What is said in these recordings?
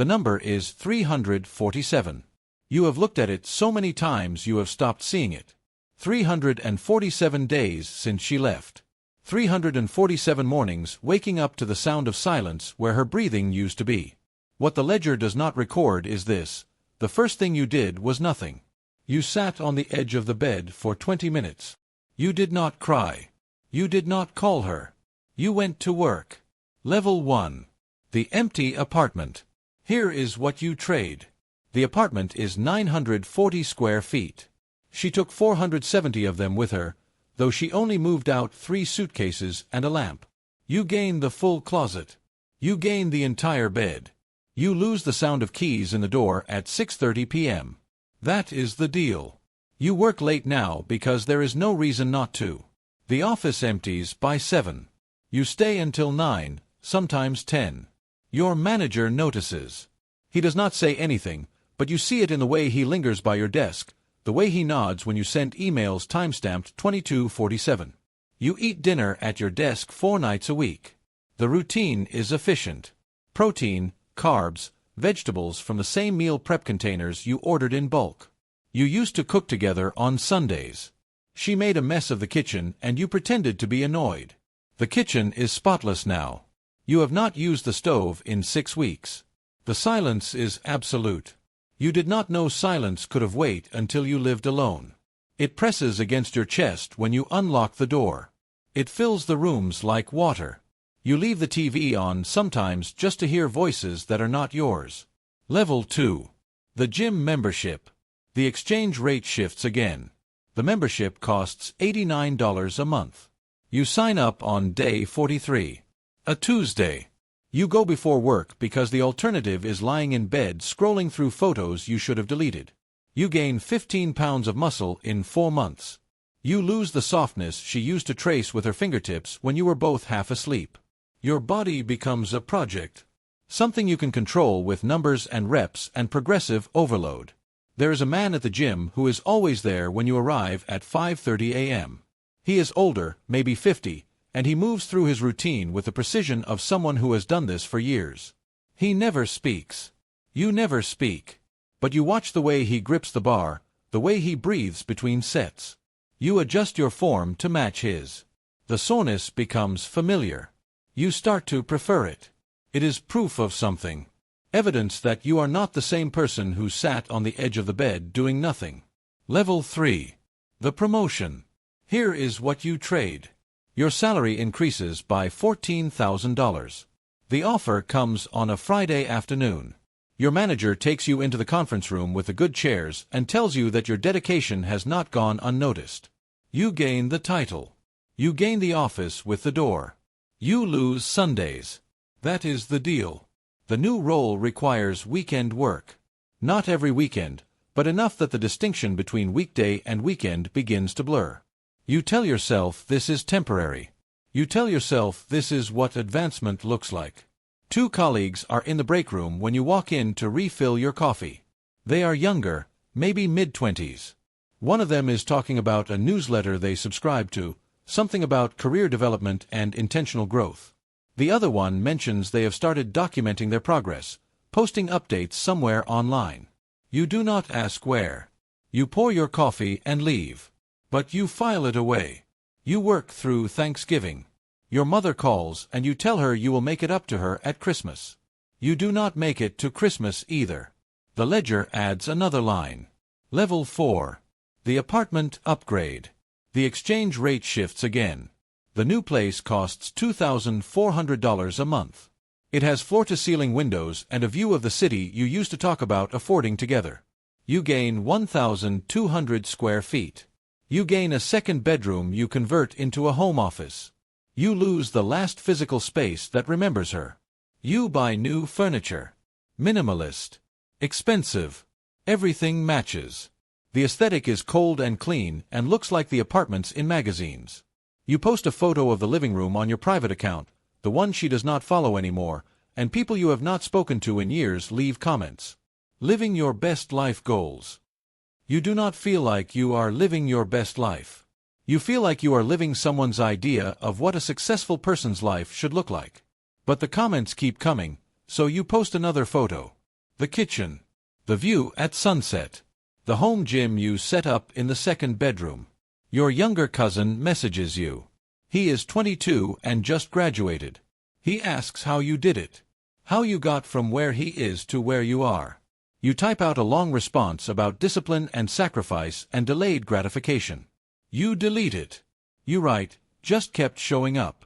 The number is 347. You have looked at it so many times you have stopped seeing it. 347 days since she left. 347 mornings waking up to the sound of silence where her breathing used to be. What the ledger does not record is this: the first thing you did was nothing. You sat on the edge of the bed for 20 minutes. You did not cry. You did not call her. You went to work. Level 1. The empty apartment. Here is what you trade. The apartment is 940 square feet. She took 470 of them with her, though she only moved out 3 suitcases and a lamp. You gain the full closet. You gain the entire bed. You lose the sound of keys in the door at 6:30 p.m. That is the deal. You work late now because there is no reason not to. The office empties by 7. You stay until 9, sometimes 10. Your manager notices. He does not say anything, but you see it in the way he lingers by your desk, the way he nods when you send emails timestamped 2247. You eat dinner at your desk 4 nights a week. The routine is efficient. Protein, carbs, vegetables from the same meal prep containers you ordered in bulk. You used to cook together on Sundays. She made a mess of the kitchen and you pretended to be annoyed. The kitchen is spotless now. You have not used the stove in 6 weeks. The silence is absolute. You did not know silence could have wait until you lived alone. It presses against your chest when you unlock the door. It fills the rooms like water. You leave the TV on sometimes just to hear voices that are not yours. Level 2. The gym membership. The exchange rate shifts again. The membership costs $89 a month. You sign up on day 43. A Tuesday. You go before work because the alternative is lying in bed scrolling through photos you should have deleted. You gain 15 pounds of muscle in 4 months. You lose the softness she used to trace with her fingertips when you were both half asleep. Your body becomes a project. Something you can control with numbers and reps and progressive overload. There is a man at the gym who is always there when you arrive at 5:30 a.m. He is older, maybe 50, and he moves through his routine with the precision of someone who has done this for years. He never speaks. You never speak. But you watch the way he grips the bar, the way he breathes between sets. You adjust your form to match his. The soreness becomes familiar. You start to prefer it. It is proof of something. Evidence that you are not the same person who sat on the edge of the bed doing nothing. Level 3. The promotion. Here is what you trade. Your salary increases by $14,000. The offer comes on a Friday afternoon. Your manager takes you into the conference room with the good chairs and tells you that your dedication has not gone unnoticed. You gain the title. You gain the office with the door. You lose Sundays. That is the deal. The new role requires weekend work. Not every weekend, but enough that the distinction between weekday and weekend begins to blur. You tell yourself this is temporary. You tell yourself this is what advancement looks like. 2 colleagues are in the break room when you walk in to refill your coffee. They are younger, maybe mid-20s. One of them is talking about a newsletter they subscribe to, something about career development and intentional growth. The other one mentions they have started documenting their progress, posting updates somewhere online. You do not ask where. You pour your coffee and leave. But you file it away. You work through Thanksgiving. Your mother calls and you tell her you will make it up to her at Christmas. You do not make it to Christmas either. The ledger adds another line. Level 4. The apartment upgrade. The exchange rate shifts again. The new place costs $2,400 a month. It has floor-to-ceiling windows and a view of the city you used to talk about affording together. You gain 1,200 square feet. You gain a second bedroom you convert into a home office. You lose the last physical space that remembers her. You buy new furniture. Minimalist. Expensive. Everything matches. The aesthetic is cold and clean and looks like the apartments in magazines. You post a photo of the living room on your private account, the one she does not follow anymore, and people you have not spoken to in years leave comments. Living your best life goals. You do not feel like you are living your best life. You feel like you are living someone's idea of what a successful person's life should look like. But the comments keep coming, so you post another photo. The kitchen. The view at sunset. The home gym you set up in the second bedroom. Your younger cousin messages you. He is 22 and just graduated. He asks how you did it. How you got from where he is to where you are. You type out a long response about discipline and sacrifice and delayed gratification. You delete it. You write, just kept showing up.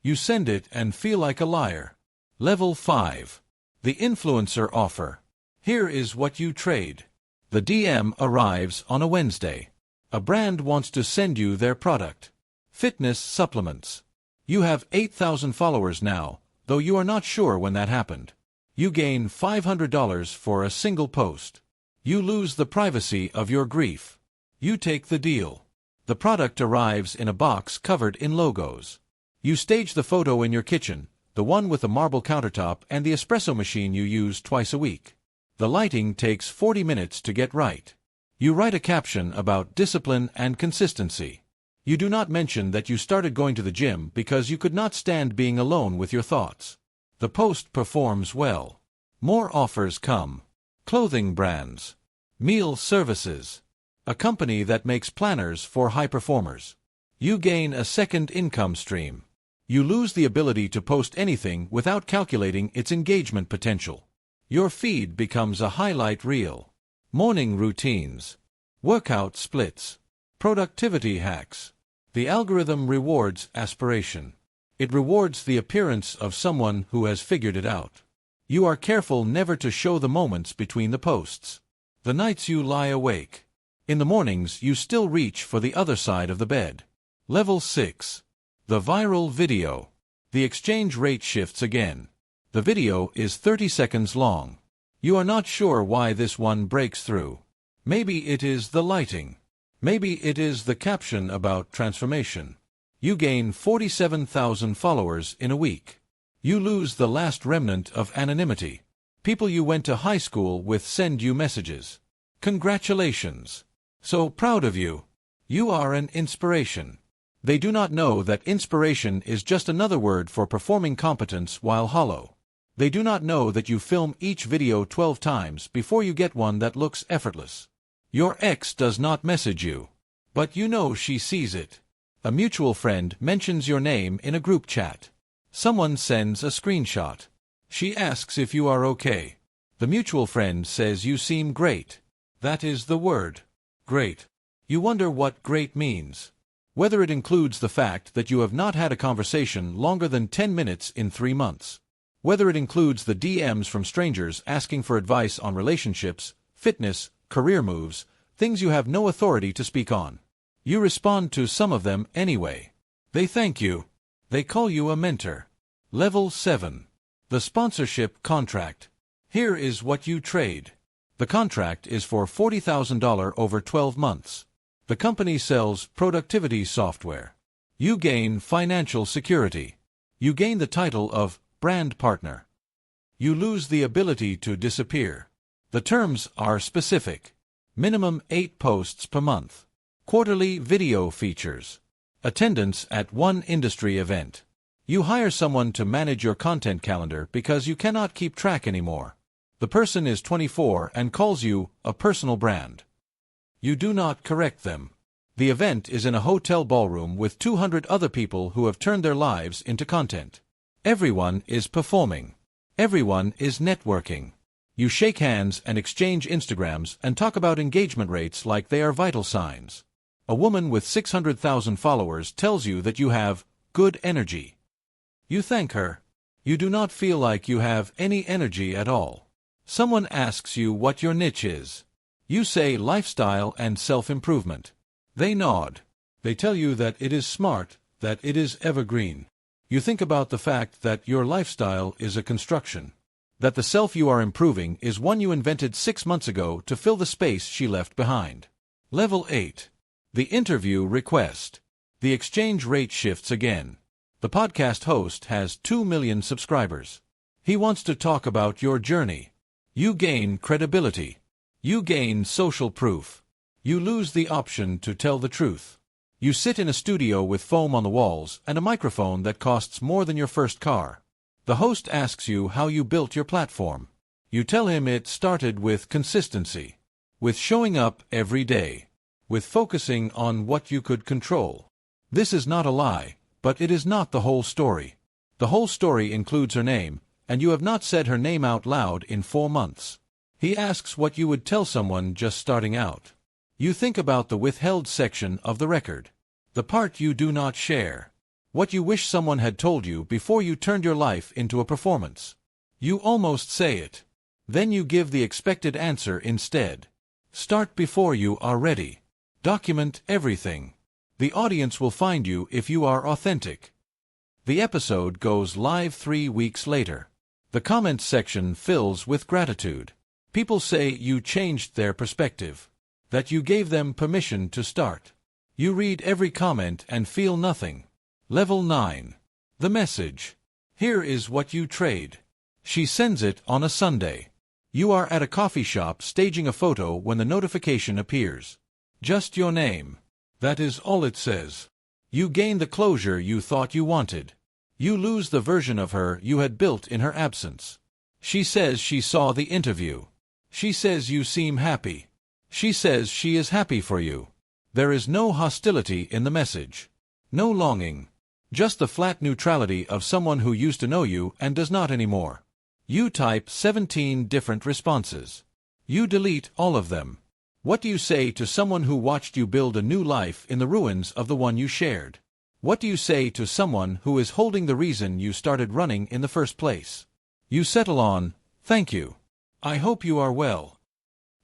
You send it and feel like a liar. Level 5. The influencer offer. Here is what you trade. The DM arrives on a Wednesday. A brand wants to send you their product. Fitness supplements. You have 8,000 followers now, though you are not sure when that happened. You gain $500 for a single post. You lose the privacy of your grief. You take the deal. The product arrives in a box covered in logos. You stage the photo in your kitchen, the one with the marble countertop and the espresso machine you use twice a week. The lighting takes 40 minutes to get right. You write a caption about discipline and consistency. You do not mention that you started going to the gym because you could not stand being alone with your thoughts. The post performs well. More offers come. Clothing brands. Meal services. A company that makes planners for high performers. You gain a second income stream. You lose the ability to post anything without calculating its engagement potential. Your feed becomes a highlight reel. Morning routines. Workout splits. Productivity hacks. The algorithm rewards aspiration. It rewards the appearance of someone who has figured it out. You are careful never to show the moments between the posts. The nights you lie awake. In the mornings you still reach for the other side of the bed. Level 6. The viral video. The exchange rate shifts again. The video is 30 seconds long. You are not sure why this one breaks through. Maybe it is the lighting. Maybe it is the caption about transformation. You gain 47,000 followers in a week. You lose the last remnant of anonymity. People you went to high school with send you messages. Congratulations. So proud of you. You are an inspiration. They do not know that inspiration is just another word for performing competence while hollow. They do not know that you film each video 12 times before you get one that looks effortless. Your ex does not message you, but you know she sees it. A mutual friend mentions your name in a group chat. Someone sends a screenshot. She asks if you are okay. The mutual friend says you seem great. That is the word. Great. You wonder what great means. Whether it includes the fact that you have not had a conversation longer than 10 minutes in 3 months. Whether it includes the DMs from strangers asking for advice on relationships, fitness, career moves, things you have no authority to speak on. You respond to some of them anyway. They thank you. They call you a mentor. Level 7. The sponsorship contract. Here is what you trade. The contract is for $40,000 over 12 months. The company sells productivity software. You gain financial security. You gain the title of brand partner. You lose the ability to disappear. The terms are specific. Minimum 8 posts per month. Quarterly video features. Attendance at one industry event. You hire someone to manage your content calendar because you cannot keep track anymore. The person is 24 and calls you a personal brand. You do not correct them. The event is in a hotel ballroom with 200 other people who have turned their lives into content. Everyone is performing. Everyone is networking. You shake hands and exchange Instagrams and talk about engagement rates like they are vital signs. A woman with 600,000 followers tells you that you have good energy. You thank her. You do not feel like you have any energy at all. Someone asks you what your niche is. You say lifestyle and self-improvement. They nod. They tell you that it is smart, that it is evergreen. You think about the fact that your lifestyle is a construction. That the self you are improving is one you invented 6 months ago to fill the space she left behind. Level 8. The interview request. The exchange rate shifts again. The podcast host has 2 million subscribers. He wants to talk about your journey. You gain credibility. You gain social proof. You lose the option to tell the truth. You sit in a studio with foam on the walls and a microphone that costs more than your first car. The host asks you how you built your platform. You tell him it started with consistency, with showing up every day, with focusing on what you could control. This is not a lie, but it is not the whole story. The whole story includes her name, and you have not said her name out loud in 4 months. He asks what you would tell someone just starting out. You think about the withheld section of the record, the part you do not share, what you wish someone had told you before you turned your life into a performance. You almost say it. Then you give the expected answer instead. Start before you are ready. Document everything. The audience will find you if you are authentic. The episode goes live 3 weeks later. The comments section fills with gratitude. People say you changed their perspective, that you gave them permission to start. You read every comment and feel nothing. Level 9. The message. Here is what you trade. She sends it on a Sunday. You are at a coffee shop staging a photo when the notification appears. Just your name. That is all it says. You gain the closure you thought you wanted. You lose the version of her you had built in her absence. She says she saw the interview. She says you seem happy. She says she is happy for you. There is no hostility in the message. No longing. Just the flat neutrality of someone who used to know you and does not anymore. You type 17 different responses. You delete all of them. What do you say to someone who watched you build a new life in the ruins of the one you shared? What do you say to someone who is holding the reason you started running in the first place? You settle on, "Thank you. I hope you are well."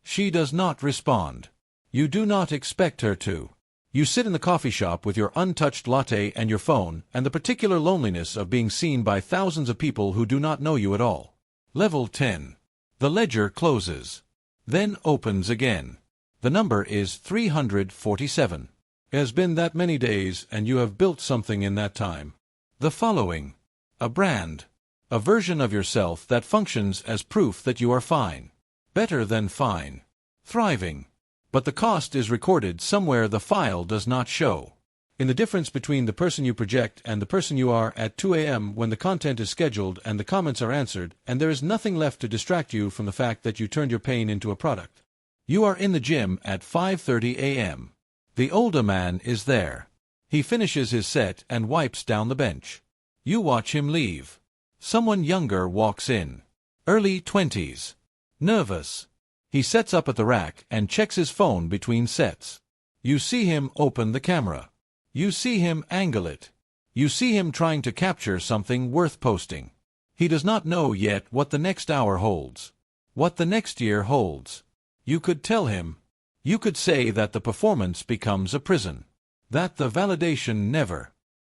She does not respond. You do not expect her to. You sit in the coffee shop with your untouched latte and your phone, and the particular loneliness of being seen by thousands of people who do not know you at all. Level 10. The ledger closes. Then opens again. The number is 347. It has been that many days, and you have built something in that time. The following. A brand. A version of yourself that functions as proof that you are fine. Better than fine. Thriving. But the cost is recorded somewhere the file does not show. In the difference between the person you project and the person you are at 2 a.m. when the content is scheduled and the comments are answered, and there is nothing left to distract you from the fact that you turned your pain into a product. You are in the gym at 5:30 a.m. The older man is there. He finishes his set and wipes down the bench. You watch him leave. Someone younger walks in. Early 20s. Nervous. He sets up at the rack and checks his phone between sets. You see him open the camera. You see him angle it. You see him trying to capture something worth posting. He does not know yet what the next hour holds, what the next year holds. You could tell him. You could say that the performance becomes a prison, that the validation never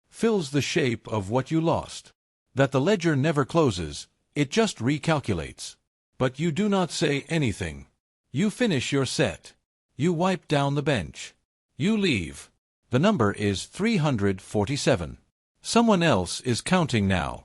fills the shape of what you lost, that the ledger never closes, it just recalculates. But you do not say anything. You finish your set. You wipe down the bench. You leave. The number is 347. Someone else is counting now.